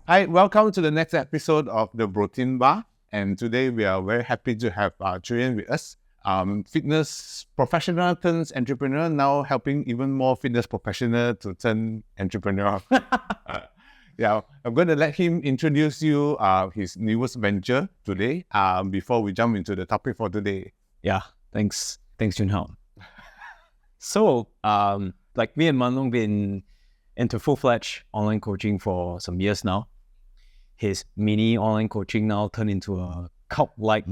Hi, welcome to the next episode of the Brotein Bar. And today we are very happy to have Chun Yan with us. Fitness professional turns entrepreneur, now helping even more fitness professional to turn entrepreneur. I'm going to let him introduce you his newest venture today before we jump into the topic for today. Yeah, thanks Chun Yan. So, like me and Manlong been into full-fledged online coaching for some years now. His mini online coaching now turned into a cult-like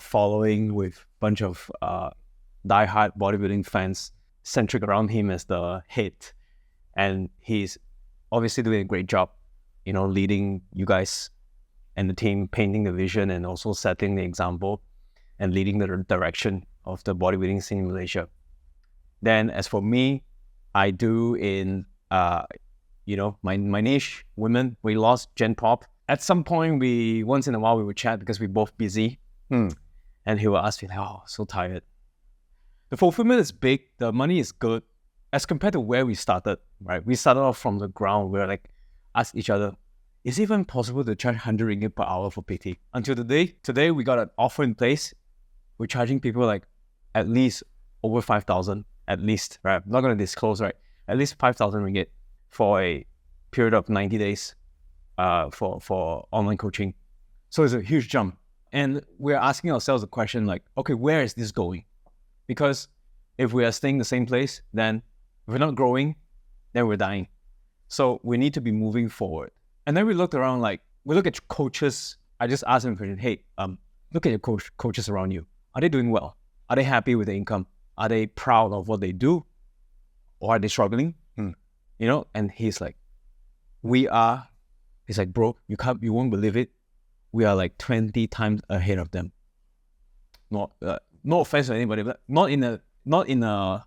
following with a bunch of die-hard bodybuilding fans centric around him as the head. And he's obviously doing a great job, leading you guys and the team, painting the vision and also setting the example and leading the direction of the bodybuilding scene in Malaysia. Then as for me, I do in my niche, women, we lost Gen Pop. At some point, once in a while we would chat because we're both busy. And he will ask me, so tired. The fulfillment is big, the money is good. As compared to where we started, right? We started off from the ground. We were like, ask each other, is it even possible to charge 100 ringgit per hour for PT? Until today we got an offer in place. We're charging people like at least over 5,000, at least, right? I'm not going to disclose, right? At least 5,000 ringgit for a period of 90 days for online coaching. So it's a huge jump. And we're asking ourselves the question like, okay, where is this going? Because if we are staying the same place, then if we're not growing, then we're dying. So we need to be moving forward. And then we looked around, we look at coaches. I just asked them a question, hey, look at your coaches around you. Are they doing well? Are they happy with the income? Are they proud of what they do? Or are they struggling? And he's like, he's like, bro, you won't believe it. We are like 20 times ahead of them. No offense to anybody, but not in a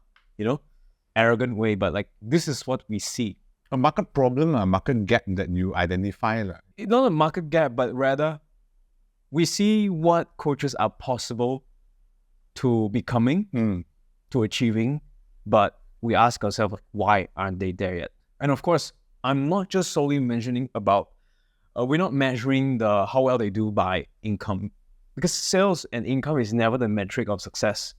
arrogant way, but like this is what we see. A market problem, a market gap that you identify. It's not a market gap, but rather we see what coaches are possible to becoming, to achieving, but we ask ourselves, why aren't they there yet? And of course, I'm not just solely mentioning about, we're not measuring how well they do by income, because sales and income is never the metric of success.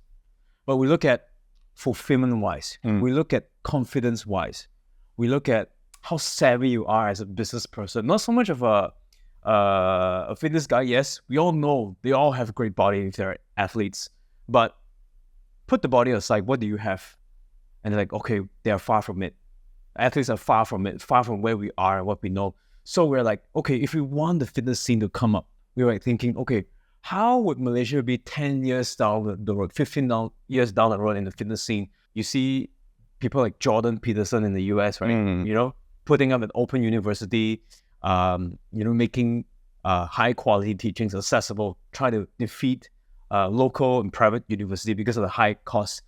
But we look at fulfillment-wise, we look at confidence-wise, we look at how savvy you are as a business person. Not so much of a fitness guy. Yes, we all know they all have a great body if they're athletes, but put the body aside, what do you have? And they're like, okay, they are far from it. Athletes are far from it, far from where we are and what we know. So we're like, okay, if we want the fitness scene to come up, we were like thinking, okay, how would Malaysia be 10 years down the road, 15 years down the road in the fitness scene? You see people like Jordan Peterson in the US, right? Putting up an open university, making high quality teachings accessible, try to defeat local and private university because of the high cost.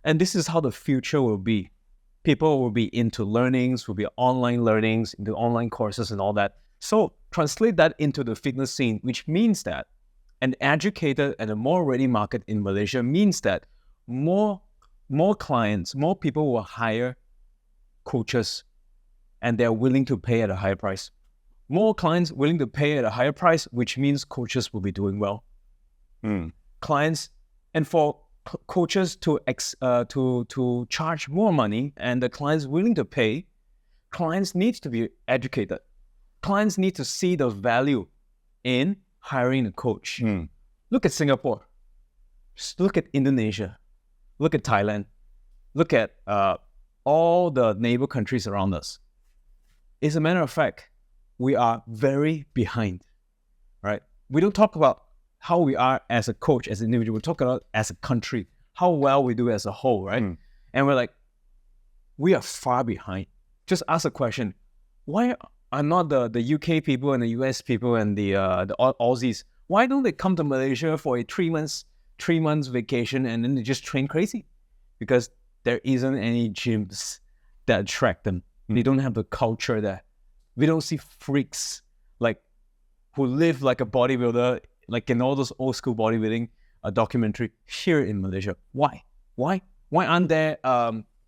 And this is how the future will be. People will be into learnings, will be online learnings, into online courses and all that. So translate that into the fitness scene, which means that an educated and a more ready market in Malaysia means that more clients, more people will hire coaches and they're willing to pay at a higher price. More clients willing to pay at a higher price, which means coaches will be doing well. Clients, and for coaches to charge more money and the clients willing to pay, clients need to be educated. Clients need to see the value in hiring a coach. Look at Singapore. Just look at Indonesia. Look at Thailand. Look at all the neighbor countries around us. As a matter of fact, we are very behind, right? We don't talk about how we are as a coach, as an individual. We talk about as a country, how well we do as a whole, right? And we're like, we are far behind. Just ask a question. Why are not the UK people and the US people and the Aussies, why don't they come to Malaysia for a 3 months vacation and then they just train crazy? Because there isn't any gyms that attract them. They don't have the culture there. We don't see freaks who live like a bodybuilder, like in all those old school bodybuilding documentary here in Malaysia. Why? Why aren't there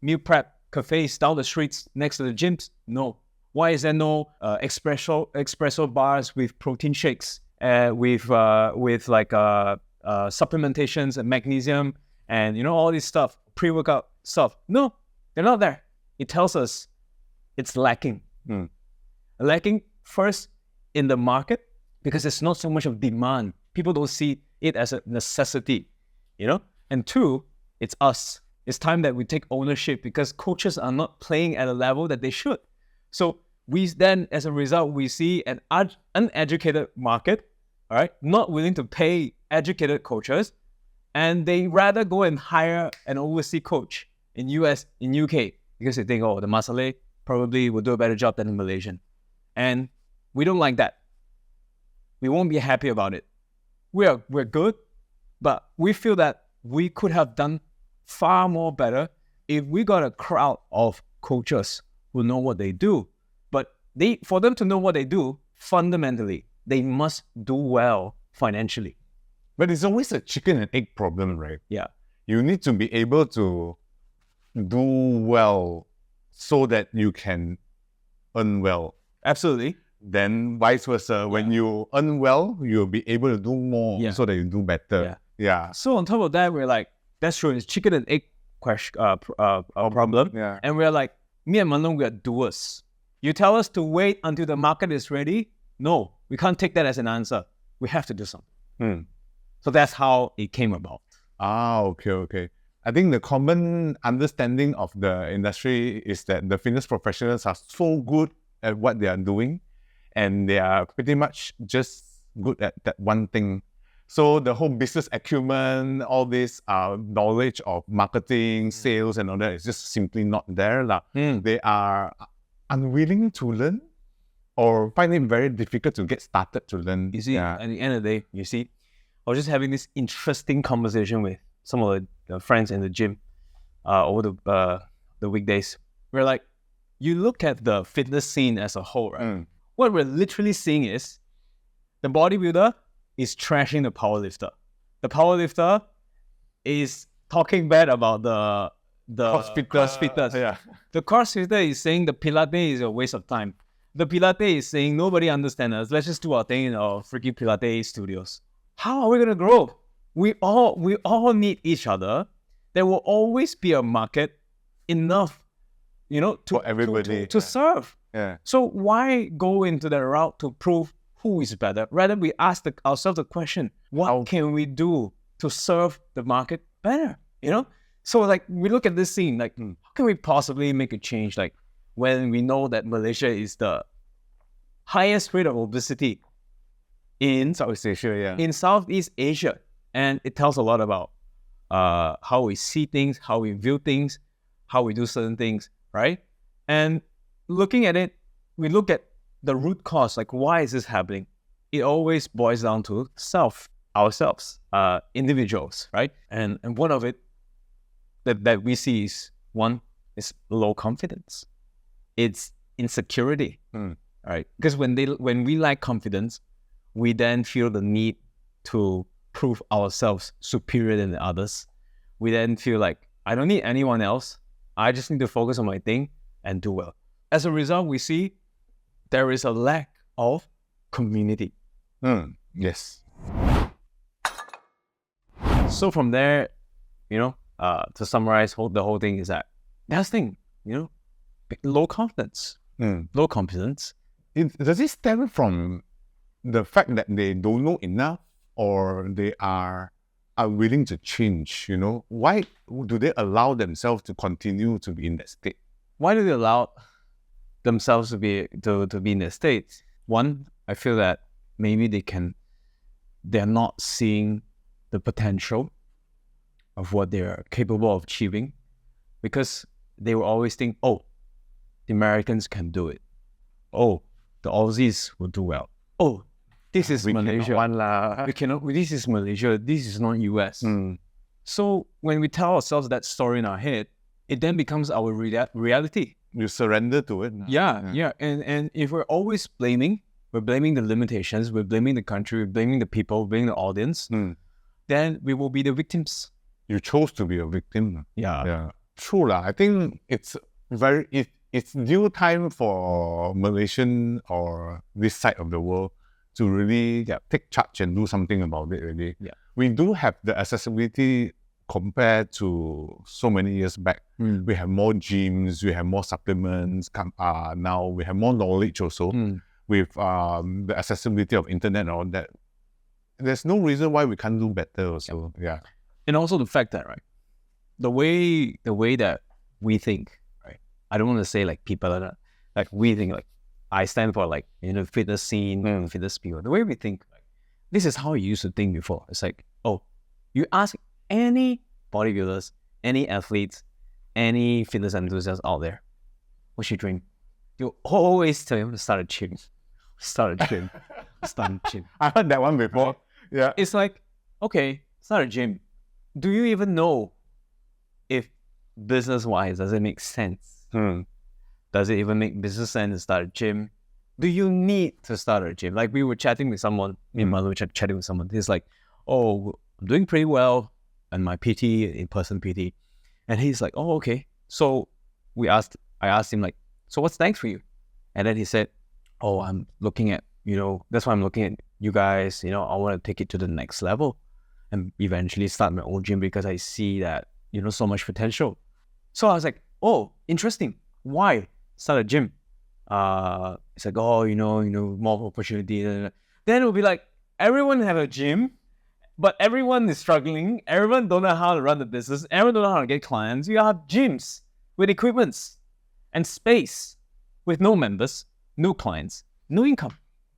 meal prep cafes down the streets next to the gyms? No. Why is there no espresso bars with protein shakes, with like supplementations and magnesium and all this stuff, pre-workout stuff? No, they're not there. It tells us it's lacking. Lacking first in the market because there's not so much of demand. People don't see it as a necessity, And two, it's us. It's time that we take ownership because coaches are not playing at a level that they should. So we then, as a result, we see an uneducated market, all right, not willing to pay educated coaches, and they rather go and hire an overseas coach in US, in UK, because they think, the Masale probably will do a better job than the Malaysian. And we don't like that. We won't be happy about it. We're good, but we feel that we could have done far more better if we got a crowd of coaches who know what they do. But for them to know what they do, fundamentally, they must do well financially. But it's always a chicken and egg problem, right? Yeah. You need to be able to do well so that you can earn well. Absolutely. Then vice versa, when you earn well, you'll be able to do more so that you do better. Yeah. So on top of that, we're like, that's true. It's chicken and egg problem. Yeah. And we're like, me and Manlong, we are doers. You tell us to wait until the market is ready. No, we can't take that as an answer. We have to do something. So that's how it came about. Okay. I think the common understanding of the industry is that the fitness professionals are so good at what they are doing, and they are pretty much just good at that one thing. So the whole business acumen, all this knowledge of marketing, sales, and all that is just simply not there. They are unwilling to learn or find it very difficult to get started to learn. You see, at the end of the day, I was just having this interesting conversation with some of the friends in the gym over the weekdays. We're like, you look at the fitness scene as a whole, right? What we're literally seeing is the bodybuilder is trashing the powerlifter. The powerlifter is talking bad about the CrossFitters. The CrossFitter is saying the Pilates is a waste of time. The Pilates is saying nobody understands us. Let's just do our thing in our freaking Pilates studios. How are we gonna grow? We all need each other. There will always be a market enough, for everybody to serve. Yeah. So why go into the route to prove who is better? Rather, we ask ourselves the question: what can we do to serve the market better? So like we look at this scene, like how can we possibly make a change? Like when we know that Malaysia is the highest rate of obesity in Southeast Asia, in Southeast Asia, and it tells a lot about how we see things, how we view things, how we do certain things, right? And looking at it, we look at the root cause, like why is this happening? It always boils down to ourselves, individuals, right? And one of it that we see is one is low confidence. It's insecurity, right? Because when we lack confidence, we then feel the need to prove ourselves superior than the others. We then feel like I don't need anyone else. I just need to focus on my thing and do well. As a result, we see there is a lack of community. Yes. So from there, to summarize the whole thing is that that's the thing, low confidence. Low confidence. Does it stem from the fact that they don't know enough, or they are unwilling to change? Why do they allow themselves to continue to be in that state? Why do they allow themselves to be in that state? One, I feel that maybe they're not seeing the potential of what they're capable of achieving, because they will always think, the Americans can do it. The Aussies will do well. This is Malaysia. We cannot. This is Malaysia. This is not US. So when we tell ourselves that story in our head, it then becomes our reality. You surrender to it. Yeah. And if we're always blaming, we're blaming the limitations, we're blaming the country, we're blaming the people, blaming the audience, then we will be the victims. You chose to be a victim. Yeah. True. I think it's it's due time for Malaysian or this side of the world to really take charge and do something about it really. Yeah. We do have the accessibility compared to so many years back. We have more gyms, we have more supplements, now we have more knowledge also with the accessibility of internet and all that. There's no reason why we can't do better also. Yeah. And also the fact that, right, the way that we think, right, I don't want to say like people are not, like we think, like I stand for like, you know, fitness scene, fitness people. The way we think, like, this is how you used to think before. It's like, oh, you ask any bodybuilders, any athletes, any fitness enthusiasts out there, what's your dream? You always tell them to start a gym. Start a gym. Start a gym. I heard that one before. Yeah. It's like, okay, start a gym. Do you even know if business-wise, does it make sense? Does it even make business sense to start a gym? Do you need to start a gym? Like we were chatting with someone, me and Manu were chatting with someone. He's like, oh, I'm doing pretty well in my PT, in-person PT. And he's like, oh, okay. So I asked him like, so what's next for you? And then he said, oh, I'm looking at, you know, that's why I'm looking at you guys, you know, I want to take it to the next level and eventually start my own gym because I see that, you know, so much potential. So I was like, oh, interesting. Why start a gym? It's like, oh, you know, more opportunity. Then it'll be like, everyone have a gym, but everyone is struggling. Everyone don't know how to run the business. Everyone don't know how to get clients. You have gyms with equipments and space with no members, no clients, no income.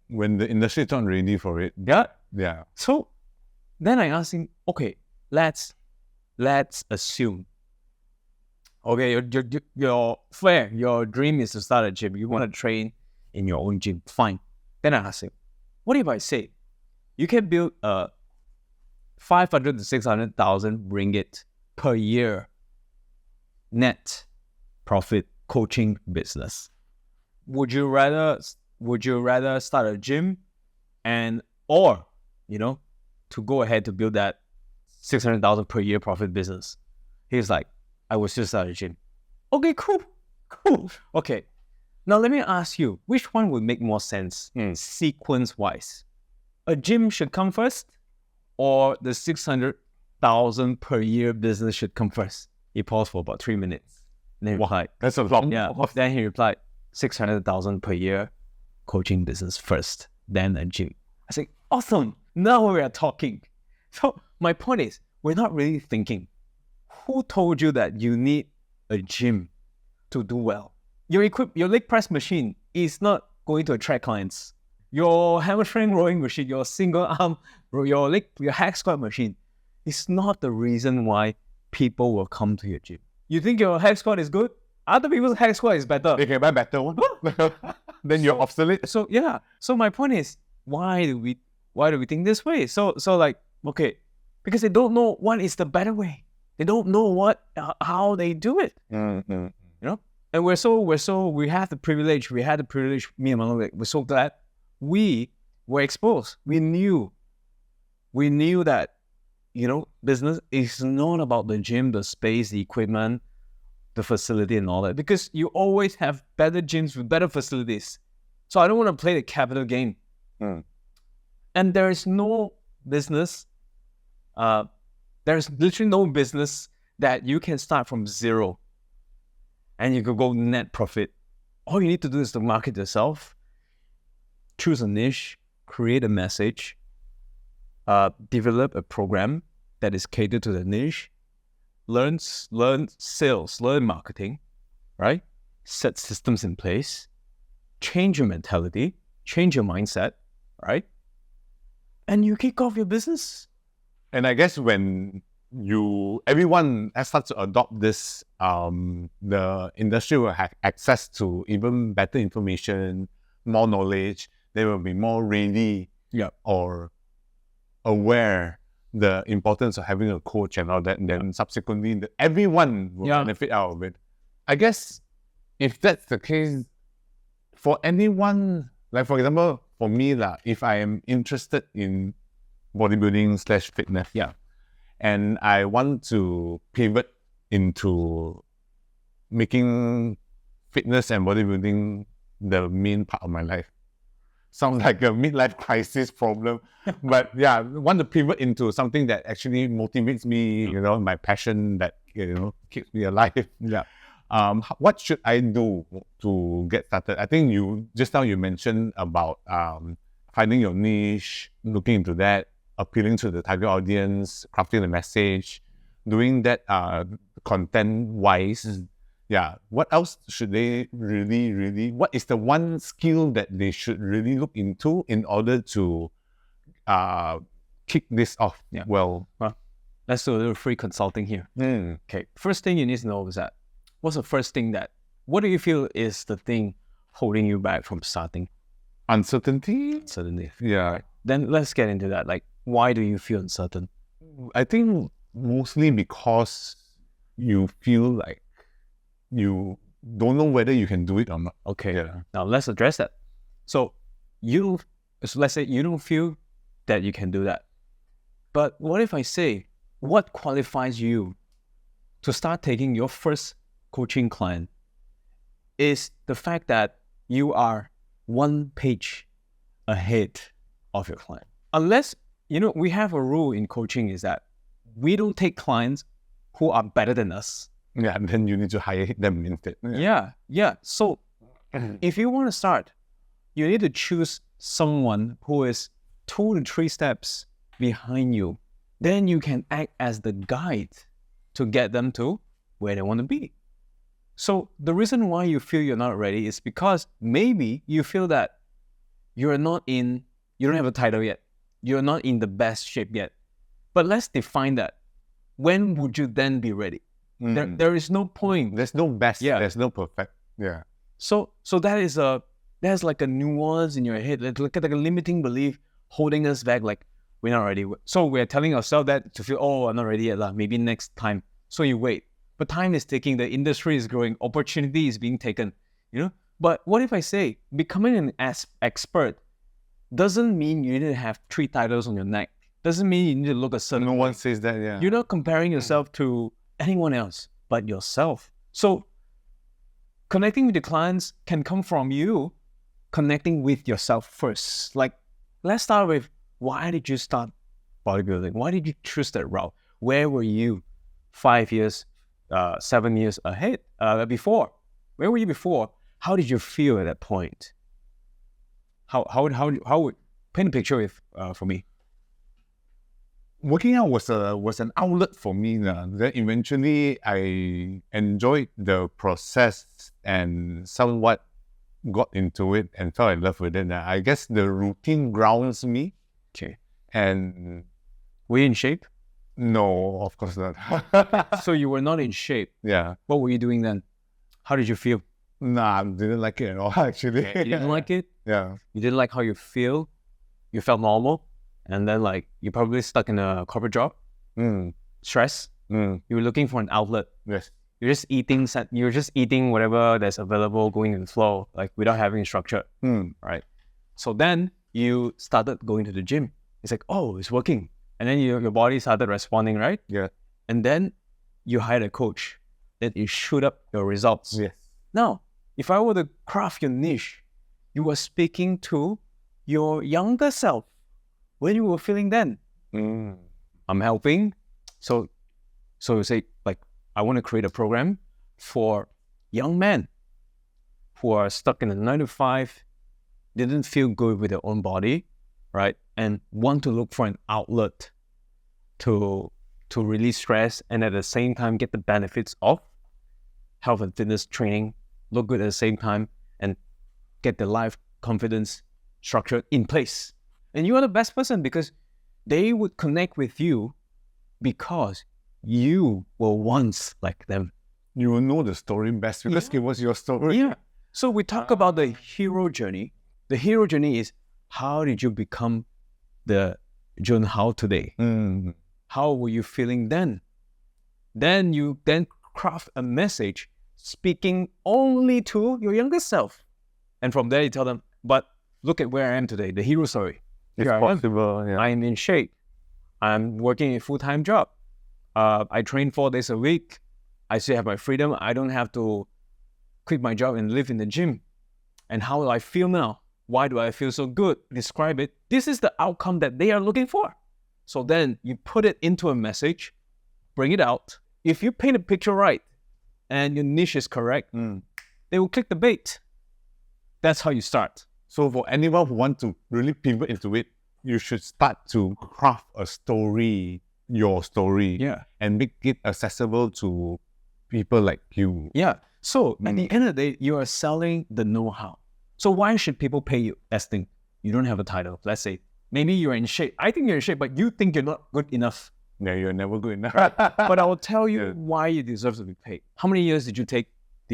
When the industry is not ready for it. Yeah. So then I asked him, okay, let's assume. Okay, your dream is to start a gym. You want to train in your own gym. Fine. Then I asked him, what if I say you can build a 500 to 600,000 ringgit per year net profit coaching business? Would you rather start a gym or, you know, to go ahead to build that 600,000 per year profit business? He's like, I will still start a gym. Okay, cool. Okay, now let me ask you, which one would make more sense sequence-wise? A gym should come first, or the 600,000 per year business should come first? He paused for about 3 minutes. And then he replied, that's a lot. Yeah. Then he replied, 600,000 per year coaching business first, then a gym. I said, awesome. Now we are talking. So my point is, we're not really thinking. Who told you that you need a gym to do well? Your leg press machine is not going to attract clients. Your hamstring rowing machine, your single arm, your hack squat machine is not the reason why people will come to your gym. You think your hack squat is good? Other people's hack squat is better. They can buy better one. Then you're obsolete. So yeah. So my point is, why do we think this way? So like, okay, because they don't know what is the better way. They don't know how they do it. You know? And we had the privilege. Me and Manu, we're so glad we were exposed. We knew that, you know, business is not about the gym, the space, the equipment, the facility and all that, because you always have better gyms with better facilities. So I don't want to play the capital game. And there is no business, there's literally no business that you can start from zero and you could go net profit. All you need to do is to market yourself, choose a niche, create a message, develop a program that is catered to the niche, learn sales, learn marketing, right? Set systems in place, change your mentality, change your mindset, right? And you kick off your business. And I guess when everyone starts to adopt this, the industry will have access to even better information, more knowledge. They will be more ready or aware the importance of having a coach and all that. And then subsequently, everyone will benefit out of it. I guess if that's the case, for anyone, like for example, for me, if I am interested in bodybuilding / fitness, and I want to pivot into making fitness and bodybuilding the main part of my life. Sounds like a midlife crisis problem, but yeah, I want to pivot into something that actually motivates me, my passion that, keeps me alive. Yeah. What should I do to get started? I think you mentioned about finding your niche, looking into that, appealing to the target audience, crafting the message, doing that content-wise. Yeah. What else should they really, what is the one skill that they should really look into in order to kick this off? Yeah. Well, let's do a little free consulting here. Okay. First thing you need to know is that, what's the first thing what do you feel is the thing holding you back from starting? Uncertainty? Uncertainty. Yeah. Right. Then let's get into that. Like, why do you feel uncertain? I think mostly because you feel like you don't know whether you can do it or not. Okay. Yeah. Now let's address that. So let's say you don't feel that you can do that. But what if I say, what qualifies you to start taking your first coaching client is the fact that you are one page ahead of your client. Unless, we have a rule in coaching is that we don't take clients who are better than us. Yeah, and then you need to hire them instead. Yeah. So if you want to start, you need to choose someone who is 2 to 3 steps behind you. Then you can act as the guide to get them to where they want to be. So the reason why you feel you're not ready is because maybe you feel that you don't have a title yet. You're not in the best shape yet. But let's define that. When would you then be ready? There is no point. There's no best. Yeah. There's no perfect. Yeah. So there's like a nuance in your head, like a limiting belief holding us back, like we're not ready. So we're telling ourselves that to feel, I'm not ready yet, maybe next time. So you wait. But time is ticking, the industry is growing, opportunity is being taken, But what if I say becoming an expert doesn't mean you need to have 3 titles on your neck. Doesn't mean you need to look a certain way. No one says that, yeah. You're not comparing yourself to anyone else but yourself. So connecting with the clients can come from you connecting with yourself first. Like, let's start with, why did you start bodybuilding? Why did you choose that route? Where were you 5 years, 7 years ahead, before? Where were you before? How did you feel at that point? How would paint a picture for me? Working out was an outlet for me. Then eventually I enjoyed the process and somewhat got into it and fell in love with it. I guess the routine grounds me. Okay. And were you in shape? No, of course not. So you were not in shape. Yeah. What were you doing then? How did you feel? Nah, I didn't like it at all, actually. You didn't like it? Yeah. You didn't like how you feel? You felt normal? And then you're probably stuck in a corporate job? Stress? You were looking for an outlet. Yes. You're just eating whatever that's available, going in the flow, without having a structure. Right? So then you started going to the gym. It's like, it's working. And then your body started responding, right? Yeah. And then you hired a coach. Then you shoot up your results. Yes. Now, if I were to craft your niche, you were speaking to your younger self. When you were feeling then? I'm helping. So you say, I want to create a program for young men who are stuck in a 9 to 5, didn't feel good with their own body, right? And want to look for an outlet to release stress and at the same time get the benefits of health and fitness training, look good at the same time, and get the life confidence structure in place. And you are the best person because they would connect with you because you were once like them. You will know the story best because it was your story. Yeah. So we talk about the hero journey. The hero journey is, how did you become the Jun Hao today? How were you feeling then? Then you craft a message speaking only to your younger self. And from there you tell them, but look at where I am today, the hero story. It's possible. Yeah. I am in shape. I'm working a full-time job. I train 4 days a week. I still have my freedom. I don't have to quit my job and live in the gym. And how do I feel now? Why do I feel so good? Describe it. This is the outcome that they are looking for. So then you put it into a message, bring it out. If you paint a picture right and your niche is correct, they will click the bait. That's how you start. So for anyone who wants to really pivot into it, you should start to craft a story, your story, and make it accessible to people like you. Yeah. So at the end of the day, you are selling the know-how. So why should people pay you? That's the thing. You don't have a title. Let's say maybe you're in shape. I think you're in shape, but you think you're not good enough. Yeah, you're never good enough. But I will tell you why you deserve to be paid. How many years did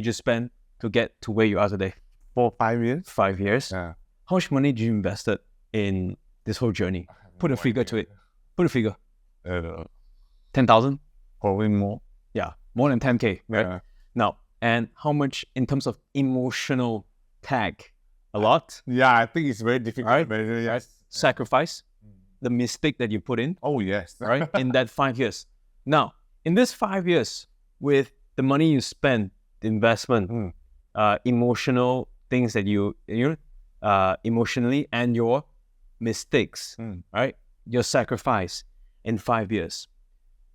you spend to get to where you are today? 4, 5 years. 5 years. Yeah. How much money did you invested in this whole journey? Put a figure to it. Put a figure. 10,000? Probably more. Yeah, more than 10K, right? Yeah. Now, and how much in terms of emotional tag? A lot? Yeah, I think it's very difficult. Right? Yes. Right? Sacrifice, the mistake that you put in, Oh, yes. right? In that 5 years. Now, in this 5 years, with the money you spend, the investment, emotional things that you emotionally, and your mistakes, right? Your sacrifice in 5 years.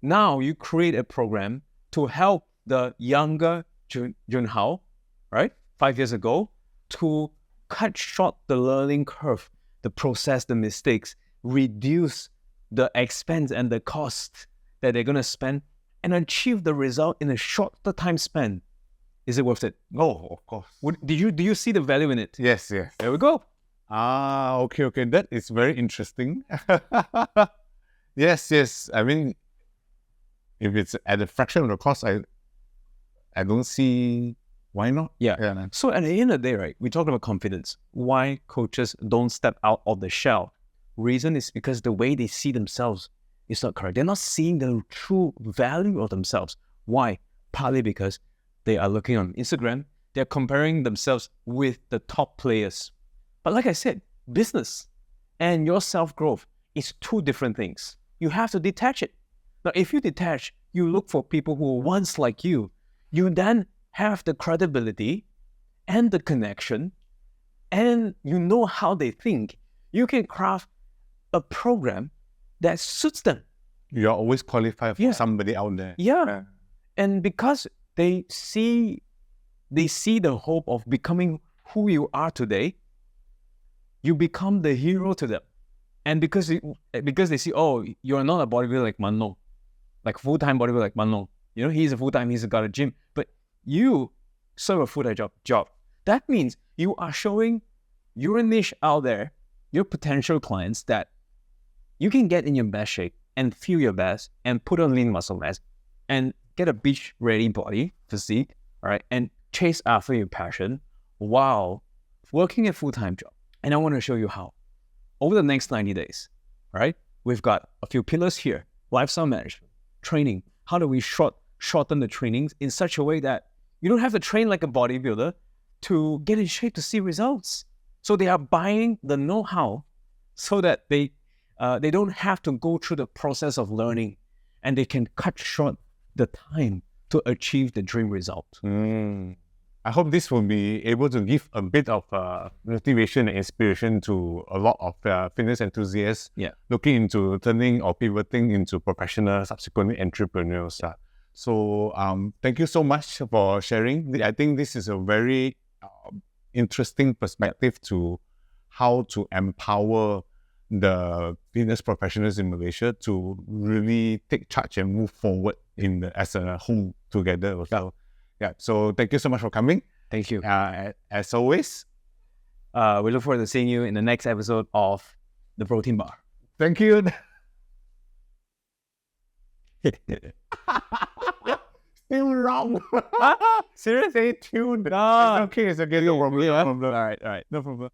Now you create a program to help the younger Junhao, right? 5 years ago, to cut short the learning curve, the process, the mistakes, reduce the expense and the cost that they're going to spend, and achieve the result in a shorter time span. Is it worth it? Oh, of course. Do you see the value in it? Yes, yes. There we go. Ah, okay. That is very interesting. Yes. I mean, if it's at a fraction of the cost, I don't see why not. Yeah. So at the end of the day, right, we talk about confidence. Why coaches don't step out of the shell? Reason is because the way they see themselves is not correct. They're not seeing the true value of themselves. Why? Partly because they are looking on Instagram. They're comparing themselves with the top players. But like I said, business and your self-growth is two different things. You have to detach it. Now, if you detach, you look for people who are once like you. You then have the credibility and the connection, and you know how they think. You can craft a program that suits them. You're always qualified for somebody out there. Yeah. And because they see the hope of becoming who you are today, you become the hero to them. And because they see, oh, you're not a bodybuilder like Manong, like full-time bodybuilder like Manong. You know, he's a full-time, he's got a gym, but you serve a full-time job. That means you are showing your niche out there, your potential clients, that you can get in your best shape and feel your best and put on lean muscle mass and get a beach-ready body, physique, all right, and chase after your passion while working a full-time job. And I want to show you how. Over the next 90 days, all right, we've got a few pillars here: lifestyle management, training. How do we shorten the trainings in such a way that you don't have to train like a bodybuilder to get in shape to see results? So they are buying the know-how so that they don't have to go through the process of learning, and they can cut short the time to achieve the dream result. I hope this will be able to give a bit of motivation and inspiration to a lot of fitness enthusiasts looking into turning or pivoting into professional, subsequently entrepreneurs. So thank you so much for sharing. I think this is a very interesting perspective to how to empower the fitness professionals in Malaysia to really take charge and move forward as a whole together. So thank you so much for coming. Thank you. As always, we look forward to seeing you in the next episode of the Brotein Bar. Thank you. Still wrong. Seriously? Stay tuned. No. It's okay. It's okay. No problem. All right. No problem.